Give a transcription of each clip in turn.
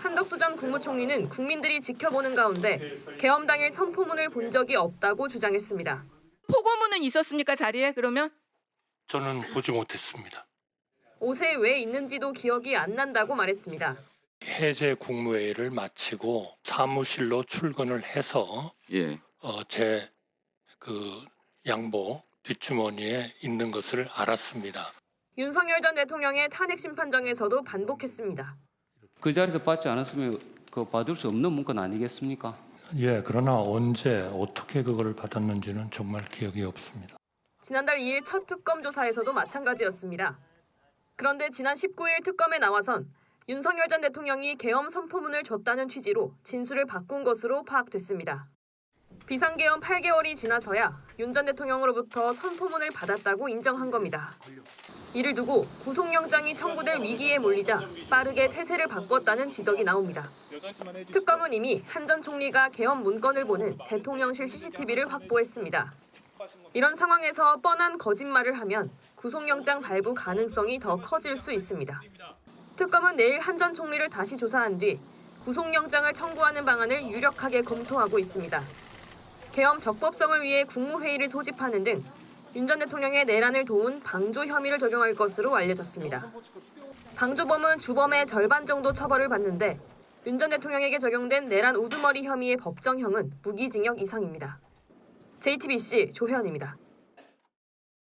한덕수 전 국무총리는 국민들이 지켜보는 가운데 계엄 당일 선포문을 본 적이 없다고 주장했습니다. 포고문은 있었습니까, 자리에 그러면? 저는 보지 못했습니다. 옷에 왜 있는지도 기억이 안 난다고 말했습니다. 해제 국무회의를 마치고 사무실로 출근을 해서 제 양복 뒷주머니에 있는 것을 알았습니다. 윤석열 전 대통령의 탄핵 심판정에서도 반복했습니다. 그 자리에서 받지 않았으면 받을 수 없는 문건 아니겠습니까? 예, 그러나 언제 어떻게 그걸 받았는지는 정말 기억이 없습니다. 지난달 2일 첫 특검 조사에서도 마찬가지였습니다. 그런데 지난 19일 특검에 나와선 윤석열 전 대통령이 계엄 선포문을 줬다는 취지로 진술을 바꾼 것으로 파악됐습니다. 비상계엄 8개월이 지나서야 윤 전 대통령으로부터 선포문을 받았다고 인정한 겁니다. 이를 두고 구속영장이 청구될 위기에 몰리자 빠르게 태세를 바꿨다는 지적이 나옵니다. 특검은 이미 한 전 총리가 계엄 문건을 보는 대통령실 CCTV를 확보했습니다. 이런 상황에서 뻔한 거짓말을 하면 구속영장 발부 가능성이 더 커질 수 있습니다. 특검은 내일 한 전 총리를 다시 조사한 뒤 구속영장을 청구하는 방안을 유력하게 검토하고 있습니다. 계엄 적법성을 위해 국무회의를 소집하는 등 윤 전 대통령의 내란을 도운 방조 혐의를 적용할 것으로 알려졌습니다. 방조범은 주범의 절반 정도 처벌을 받는데 윤 전 대통령에게 적용된 내란 우두머리 혐의의 법정형은 무기징역 이상입니다. JTBC 조혜연입니다.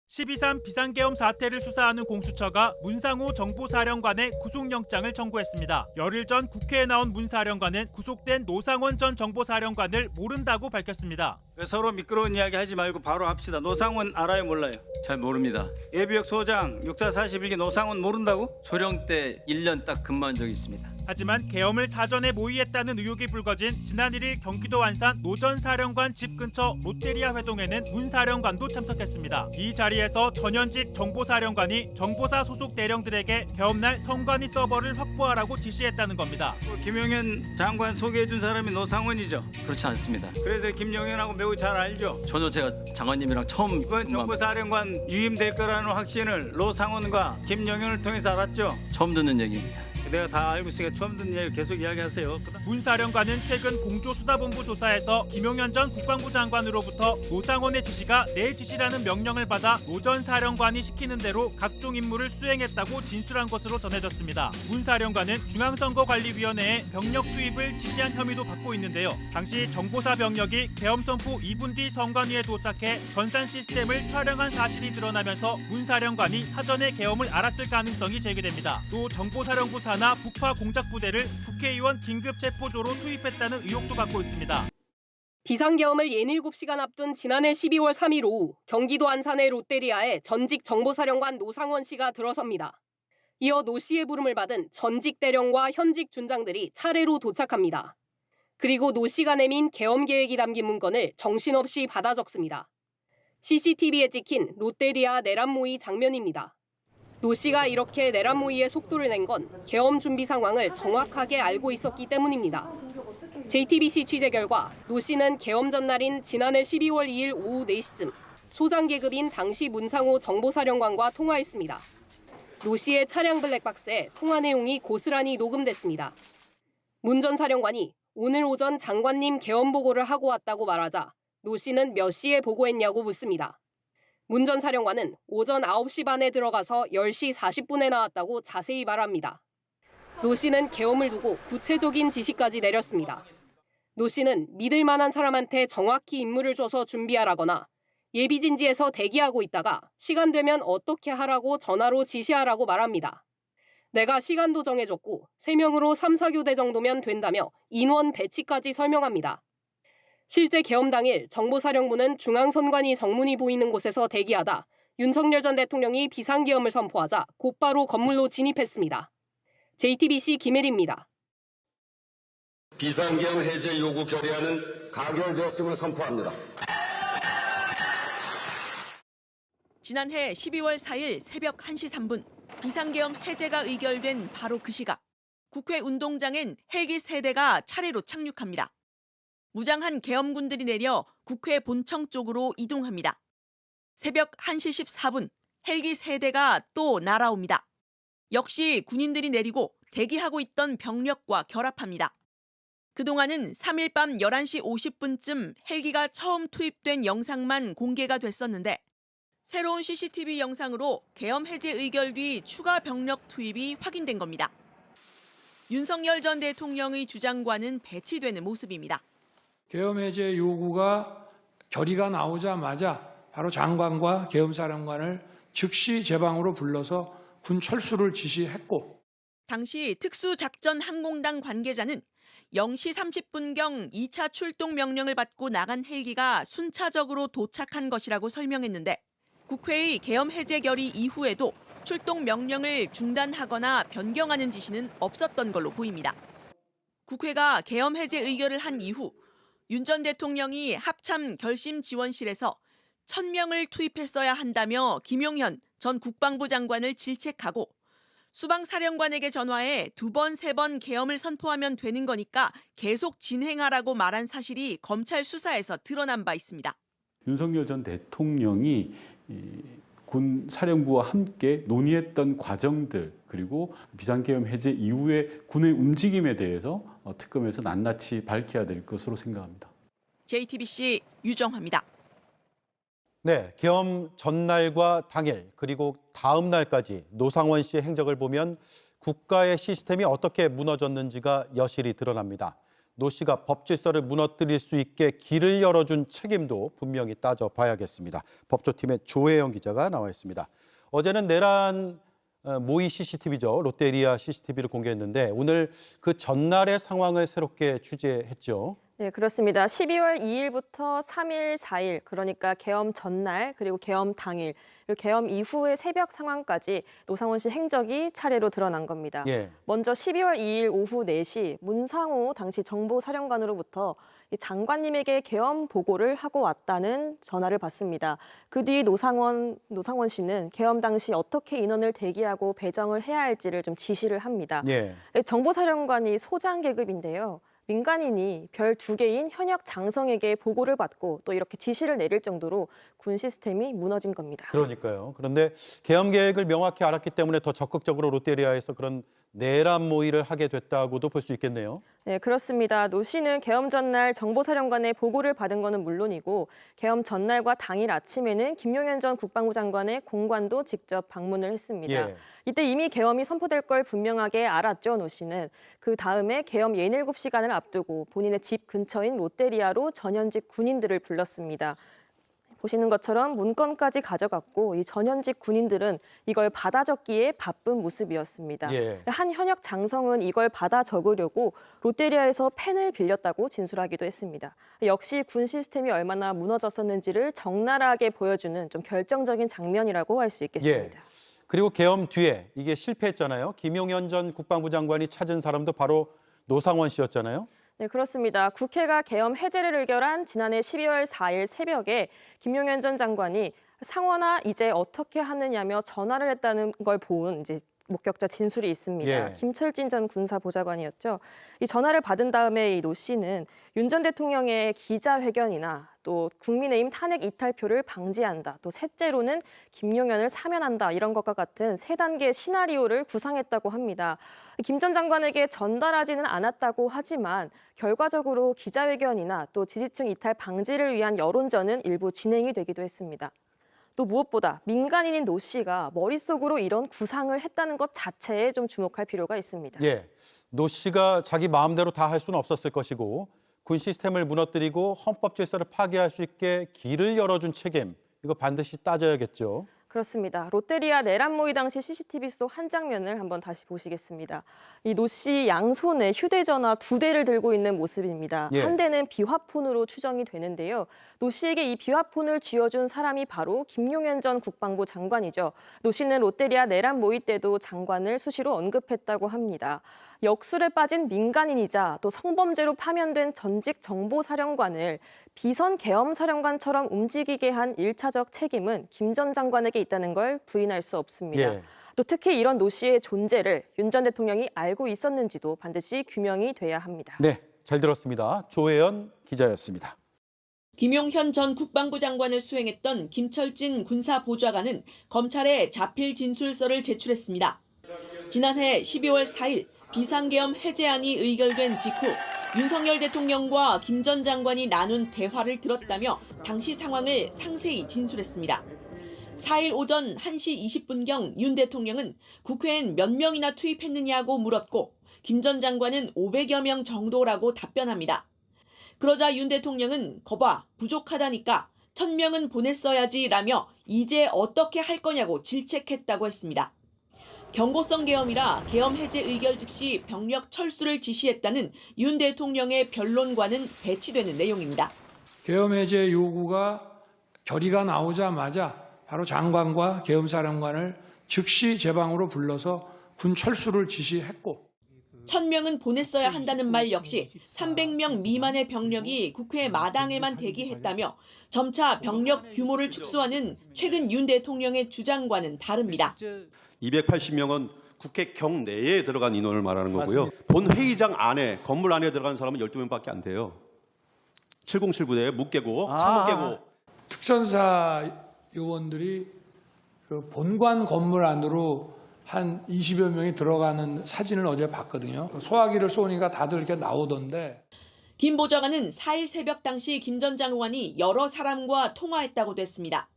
12.3 비상계엄 사태를 수사하는 공수처가 문상호 정보사령관의 구속영장을 청구했습니다. 열흘 전 국회에 나온 문 사령관은 구속된 노상원 전 정보사령관을 모른다고 밝혔습니다. 서로 미끄러운 이야기 하지 말고 바로 합시다. 노상원 알아요, 몰라요? 잘 모릅니다. 예비역 소장 육사 41기 노상원 모른다고? 소령 때 1년 딱 근무한 적이 있습니다. 하지만 계엄을 사전에 모의했다는 의혹이 불거진 지난 1일 경기도 안산 노 전 사령관 집 근처 롯데리아 회동에는 문 사령관도 참석했습니다. 이 자리에서 전현직 정보사령관이 정보사 소속 대령들에게 계엄날 선관위 서버를 확보하라고 지시했다는 겁니다. 김용현 장관 소개해준 사람이 노상원이죠? 그렇지 않습니다. 그래서 김용현하고 매우 잘 알죠? 전혀 제가 장관님이랑 처음 이번 정보사령관 유임될 거라는 확신을 노상원과 김용현을 통해서 알았죠? 처음 듣는 얘기입니다. 내가 다 알고 있으니까 처음 듣는 얘기 계속 이야기하세요. 문 사령관은 최근 공조수사본부 조사에서 김용현 전 국방부 장관으로부터 노상원의 지시가 내 지시라는 명령을 받아 노 전 사령관이 시키는 대로 각종 임무를 수행했다고 진술한 것으로 전해졌습니다. 문 사령관은 중앙선거관리위원회에 병력 투입을 지시한 혐의도 받고 있는데요. 당시 정보사 병력이 계엄 선포 2분 뒤 선관위에 도착해 전산 시스템을 촬영한 사실이 드러나면서 문 사령관이 사전에 계엄을 알았을 가능성이 제기됩니다. 또 정보사령부 산하 북파 공작부대를 국회의원 긴급 체포조로 투입했다는 의혹도 받고 있습니다. 비상계엄을 67시간 앞둔 지난해 12월 3일 오후 경기도 안산의 롯데리아에 전직 정보사령관 노상원 씨가 들어섭니다. 이어 노 씨의 부름을 받은 전직 대령과 현직 준장들이 차례로 도착합니다. 그리고 노 씨가 내민 계엄 계획이 담긴 문건을 정신없이 받아 적습니다. CCTV에 찍힌 롯데리아 내란 모의 장면입니다. 노 씨가 이렇게 내란 모의에 속도를 낸 건 계엄 준비 상황을 정확하게 알고 있었기 때문입니다. JTBC 취재 결과 노 씨는 계엄 전날인 지난해 12월 2일 오후 4시쯤 소장 계급인 당시 문상호 정보사령관과 통화했습니다. 노 씨의 차량 블랙박스에 통화 내용이 고스란히 녹음됐습니다. 문 전 사령관이 오늘 오전 장관님 계엄 보고를 하고 왔다고 말하자 노 씨는 몇 시에 보고했냐고 묻습니다. 문 전 사령관은 오전 9시 반에 들어가서 10시 40분에 나왔다고 자세히 말합니다. 노 씨는 계엄을 두고 구체적인 지시까지 내렸습니다. 노 씨는 믿을 만한 사람한테 정확히 임무를 줘서 준비하라거나 예비진지에서 대기하고 있다가 시간 되면 어떻게 하라고 전화로 지시하라고 말합니다. 내가 시간도 정해줬고 3명으로 3, 4교대 정도면 된다며 인원 배치까지 설명합니다. 실제 계엄 당일 정보사령부는 중앙선관위 정문이 보이는 곳에서 대기하다 윤석열 전 대통령이 비상계엄을 선포하자 곧바로 건물로 진입했습니다. JTBC 김혜리입니다. 비상계엄 해제 요구 결의안은 가결되었음을 선포합니다. 지난해 12월 4일 새벽 1시 3분 비상계엄 해제가 의결된 바로 그 시각 국회 운동장엔 헬기 3대가 차례로 착륙합니다. 무장한 계엄군들이 내려 국회 본청 쪽으로 이동합니다. 새벽 1시 14분 헬기 3대가 또 날아옵니다. 역시 군인들이 내리고 대기하고 있던 병력과 결합합니다. 그동안은 3일 밤 11시 50분쯤 헬기가 처음 투입된 영상만 공개가 됐었는데 새로운 CCTV 영상으로 계엄 해제 의결 뒤 추가 병력 투입이 확인된 겁니다. 윤석열 전 대통령의 주장과는 배치되는 모습입니다. 계엄 해제 요구가 결의가 나오자마자 바로 장관과 계엄사령관을 즉시 제 방으로 불러서 군 철수를 지시했고, 당시 특수작전항공단 관계자는 0시 30분경 2차 출동 명령을 받고 나간 헬기가 순차적으로 도착한 것이라고 설명했는데 국회의 계엄 해제 결의 이후에도 출동 명령을 중단하거나 변경하는 지시는 없었던 걸로 보입니다. 국회가 계엄 해제 의결을 한 이후 윤 전 대통령이 합참 결심지원실에서 1000명을 투입했어야 한다며 김용현 전 국방부 장관을 질책하고 수방사령관에게 전화해 2번, 3번 계엄을 선포하면 되는 거니까 계속 진행하라고 말한 사실이 검찰 수사에서 드러난 바 있습니다. 윤석열 전 대통령이 군 사령부와 함께 논의했던 과정들 그리고 비상계엄 해제 이후의 군의 움직임에 대해서 특검에서 낱낱이 밝혀야 될 것으로 생각합니다. JTBC 유정화입니다. 네, 계엄 전날과 당일 그리고 다음 날까지 노상원 씨의 행적을 보면 국가의 시스템이 어떻게 무너졌는지가 여실히 드러납니다. 노 씨가 법 질서를 무너뜨릴 수 있게 길을 열어준 책임도 분명히 따져봐야겠습니다. 법조팀의 조혜영 기자가 나와 있습니다. 어제는 내란 모의 CCTV죠. 롯데리아 CCTV를 공개했는데 오늘 그 전날의 상황을 새롭게 취재했죠. 네, 그렇습니다. 12월 2일부터 3일, 4일, 그러니까 계엄 전날 그리고 계엄 당일, 그리고 계엄 이후의 새벽 상황까지 노상원 씨 행적이 차례로 드러난 겁니다. 예. 먼저 12월 2일 오후 4시 문상호 당시 정보사령관으로부터 이 장관님에게 계엄 보고를 하고 왔다는 전화를 받습니다. 그 뒤 노상원 씨는 계엄 당시 어떻게 인원을 대기하고 배정을 해야 할지를 좀 지시를 합니다. 예. 정보사령관이 소장 계급인데요. 민간인이 별 2개인 현역 장성에게 보고를 받고 또 이렇게 지시를 내릴 정도로 군 시스템이 무너진 겁니다. 그러니까요. 그런데 계엄 계획을 명확히 알았기 때문에 더 적극적으로 롯데리아에서 그런 내란 모의를 하게 됐다고도 볼 수 있겠네요. 네, 그렇습니다. 노 씨는 계엄 전날 정보사령관의 보고를 받은 것은 물론이고 계엄 전날과 당일 아침에는 김용현 전 국방부 장관의 공관도 직접 방문을 했습니다. 예. 이때 이미 계엄이 선포될 걸 분명하게 알았죠, 노 씨는. 그 다음에 계엄 7시간을 앞두고 본인의 집 근처인 롯데리아로 전현직 군인들을 불렀습니다. 보시는 것처럼 문건까지 가져갔고 이 전현직 군인들은 이걸 받아 적기에 바쁜 모습이었습니다. 예. 한 현역 장성은 이걸 받아 적으려고 롯데리아에서 펜을 빌렸다고 진술하기도 했습니다. 역시 군 시스템이 얼마나 무너졌었는지를 적나라하게 보여주는 좀 결정적인 장면이라고 할 수 있겠습니다. 예. 그리고 계엄 뒤에 이게 실패했잖아요. 김용현 전 국방부 장관이 찾은 사람도 바로 노상원 씨였잖아요. 네, 그렇습니다. 국회가 계엄 해제를 의결한 지난해 12월 4일 새벽에 김용현 전 장관이 상원아 이제 어떻게 하느냐며 전화를 했다는 걸 본 이제 목격자 진술이 있습니다. 예. 김철진 전 군사보좌관이었죠. 이 전화를 받은 다음에 이 노 씨는 윤 전 대통령의 기자회견이나 또 국민의힘 탄핵 이탈표를 방지한다. 또 셋째로는 김용현을 사면한다. 이런 것과 같은 3단계 시나리오를 구상했다고 합니다. 김 전 장관에게 전달하지는 않았다고 하지만 결과적으로 기자회견이나 또 지지층 이탈 방지를 위한 여론전은 일부 진행이 되기도 했습니다. 또 무엇보다 민간인인 노 씨가 머릿속으로 이런 구상을 했다는 것 자체에 좀 주목할 필요가 있습니다. 예, 노 씨가 자기 마음대로 다 할 수는 없었을 것이고 군 시스템을 무너뜨리고 헌법 질서를 파괴할 수 있게 길을 열어준 책임, 이거 반드시 따져야겠죠. 그렇습니다. 롯데리아 내란 모의 당시 CCTV 속 한 장면을 한번 다시 보시겠습니다. 이 노 씨 양손에 휴대전화 2대를 들고 있는 모습입니다. 예. 한 대는 비화폰으로 추정이 되는데요. 노 씨에게 이 비화폰을 쥐어준 사람이 바로 김용현 전 국방부 장관이죠. 노 씨는 롯데리아 내란 모의 때도 장관을 수시로 언급했다고 합니다. 역술에 빠진 민간인이자 또 성범죄로 파면된 전직 정보사령관을 비선 계엄사령관처럼 움직이게 한 1차적 책임은 김 전 장관에게 있다는 걸 부인할 수 없습니다. 예. 또 특히 이런 노 씨의 존재를 윤 전 대통령이 알고 있었는지도 반드시 규명이 돼야 합니다. 네, 잘 들었습니다. 조혜연 기자였습니다. 김용현 전 국방부 장관을 수행했던 김철진 군사보좌관은 검찰에 자필 진술서를 제출했습니다. 지난해 12월 4일 비상계엄 해제안이 의결된 직후 윤석열 대통령과 김 전 장관이 나눈 대화를 들었다며 당시 상황을 상세히 진술했습니다. 4일 오전 1시 20분경 윤 대통령은 국회엔 몇 명이나 투입했느냐고 물었고 김 전 장관은 500여 명 정도라고 답변합니다. 그러자 윤 대통령은 거봐 부족하다니까 1000명은 보냈어야지라며 이제 어떻게 할 거냐고 질책했다고 했습니다. 경고성 계엄이라 계엄 해제 의결 즉시 병력 철수를 지시했다는 윤 대통령의 변론과는 배치되는 내용입니다. 계엄 해제 요구가 결의가 나오자마자 바로 장관과 계엄사령관을 즉시 제 방으로 불러서 군 철수를 지시했고 1000명은 보냈어야 한다는 말 역시 300명 미만의 병력이 국회 마당에만 대기했다며 점차 병력 규모를 축소하는 최근 윤 대통령의 주장과는 다릅니다. 280명은 국회 경내에 들어간 인원을 말하는 거고요. 본 회의장 안에, 건물 안에 들어간 사람은 12명밖에 안 돼요. 7079대 묵 깨고, 차묵 깨고. 특전사 요원들이 그 본관 건물 안으로 한 20여 명이 들어가는 사진을 어제 봤거든요. 소화기를 쏘니까 다들 이렇게 나오던데. 김 보좌관은 4일 새벽 당시 김 전 장관이 여러 사람과 통화했다고 됐습니다.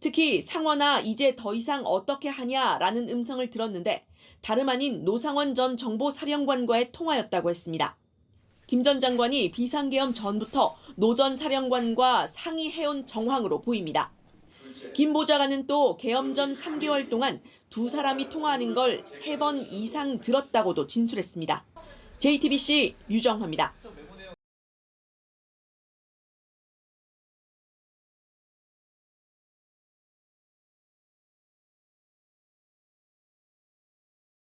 특히 상원아 이제 더 이상 어떻게 하냐라는 음성을 들었는데 다름 아닌 노상원 전 정보사령관과의 통화였다고 했습니다. 김 전 장관이 비상계엄 전부터 노 전 사령관과 상의해온 정황으로 보입니다. 김 보좌관은 또 계엄 전 3개월 동안 두 사람이 통화하는 걸 3번 이상 들었다고도 진술했습니다. JTBC 유정화입니다.